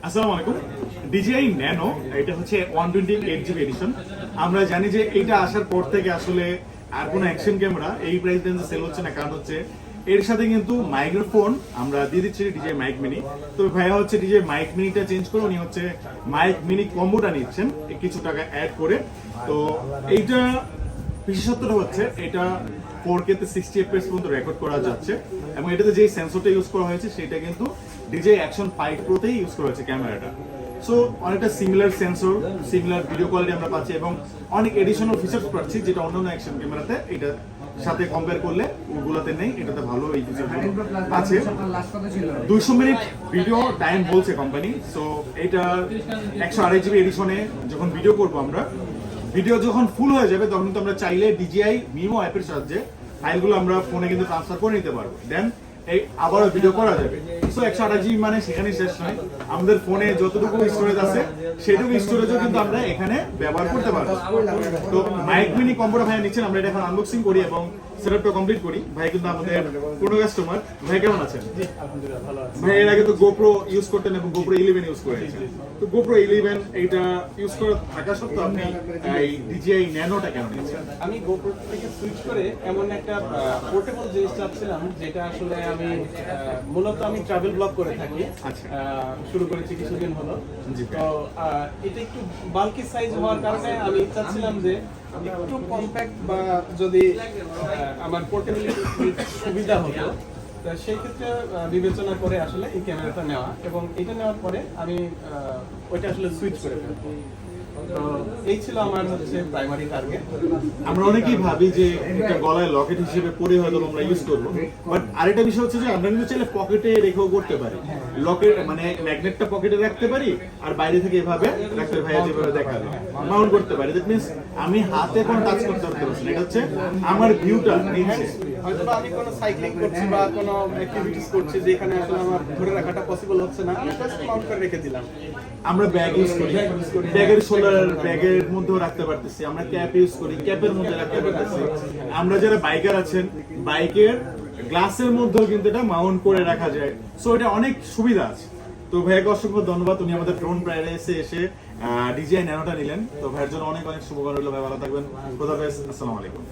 আসসালামু আলাইকুম। DJI nano এটা হচ্ছে 128GB এডিশন। আমরা জানি যে এটা আসার পর থেকে আসলে আর কোনো অ্যাকশন ক্যামেরা এই প্রাইস রেঞ্জে সেল হচ্ছে না, কারণ হচ্ছে এর সাথে কিন্তু মাইক্রোফোন আমরা দিয়ে দিচ্ছি DJI মাইক মিনি। তো ভাইয়া হচ্ছে DJI মাইক মিনিটা চেঞ্জ করে উনি হচ্ছে মাইক মিনি কম্বোটা নিচ্ছেন কিছু টাকা অ্যাড করে। তো এইটা বিশেষত্বটা হচ্ছে এটা 4K তে 60 FPS পর্যন্ত রেকর্ড করা যাচ্ছে, এবং এটাতে যে সেন্সরটা ইউজ করা হয়েছে সেটা কিন্তু DJI Action 5 Pro তেই ইউজ করা হয়েছে ক্যামেরাটা। সো অনেকটা similar sensor, similar video quality আমরা পাচ্ছি এবং অনেক এডিশনাল ফিচার্স পাচ্ছি যেটা অন্যান্য অ্যাকশন ক্যামেরাতে এটা সাথে কম্পেয়ার করলে ওগুলোতে নেই, এটাতে ভালো এই ফিচারগুলো আছে। 200 মিনিট ভিডিও টাইম বলছে কোম্পানি। সো এটা 128GB এডিশনে যখন ভিডিও করবো আমরা, ভিডিও যখন ফুল হয়ে যাবে তখন কিন্তু আমরা চাইলে DJI মিমো অ্যাপের সাহায্যে ফাইলগুলো আমরা ফোনে কিন্তু ট্রান্সফার করে নিতে পারবো, দেন এই আবারও ভিডিও করা যাবে। সো 128GB মানে সেখানেই শেষ নয়, আমাদের ফোনে যতটুকু স্টোরেজ আছে সেটুকু স্টোরেজও কিন্তু আমরা এখানে ব্যবহার করতে পারবো। তো মাইক মিনি কম্বোটা ভাই নিচ্ছেন, আমরা এটা এখন আনবক্সিং করি এবং সেটআপটা কমপ্লিট করি। ভাই কিন্তু আমাদের পুরো কাস্টমার। ভাই কেমন আছেন? ভাই এর আগে তো GoPro ইউজ করতেন এবং GoPro 11 ইউজ করেছেন। তো GoPro 11 এইটা ইউজ করে থাকা সত্ত্বেও আপনি এই DJI ন্যানোটা কেন নিয়েছেন? আমি GoPro থেকে সুইচ করে এমন একটা পোর্টেবল জিনিস চাচ্ছিলাম যেটা আসলে আমি মূলত আমি ট্রাভেল ব্লগ করে থাকি। আচ্ছা। শুরু করেছি কিছুদিন হলো। জি। তো এটা একটু বাল্কি সাইজ হওয়ার কারণে আমি চাচ্ছিলাম যে একটু কম্প্যাক্ট বা যদি আমার পোর্টেবিলিটি সুবিধা হতো, তো সেই ক্ষেত্রে বিবেচনা করে আসলে এই ক্যামেরাটা নেওয়া, এবং এটা নেওয়ার পরে আমি ওইটা আসলে সুইচ করে ফেলবো। তো এই ছিল আমার হচ্ছে প্রাইমারি টার্গেট। আমরা অনেকেই ভাবি যে এটা গলায় লকেট হিসেবে পরে হয়তো আমরা ইউজ করবো, বাট আরেকটা বিষয় হচ্ছে যে আমরা কিন্তু চাইলে পকেটে রেখেও করতে পারি। লকেট মানে ম্যাগনেটটা পকেটে রাখতে পারি আর বাইরে থেকে এভাবে রাখতে, ভাইয়া যেভাবে দেখালো মাউন্ট করতে পারি। দ্যাট মিন্স আমি হাতে কোনো টাচ করতে পারছি না, এটা হচ্ছে আমার ভিউটা নিচ্ছে। হয়তো আমি কোনো সাইক্লিং করছি বা কোনো অ্যাক্টিভিটিস করছি যেখানে আসলে আমার ধরে রাখাটা পসিবল হচ্ছে না, আমি জাস্ট মাউন্ট করে রেখে দিলাম। আমরা ব্যাগ ইউজ করি, ব্যাগের শোল্ডার ব্যাগের মধ্যেও রাখতে পারতেছি। আমরা ক্যাপ ইউজ করি, ক্যাপের মধ্যে রাখতে পারতেছি। আমরা যারা বাইকার আছেন, বাইকের গ্লাসের মধ্যেও কিন্তু এটা মাউন্ট করে রাখা যায়। সো এটা অনেক সুবিধা আছে। তো ভাইয়াকে অসংখ্য ধন্যবাদ, উনি আমাদের ড্রোন প্রাইডে এসে DJI ন্যানোটা নিলেন। তো ভাইয়ের জন্য অনেক অনেক শুভকামনা রইল। ভাই ভালো থাকবেন, খোদা হাফেজ, আসসালামু আলাইকুম।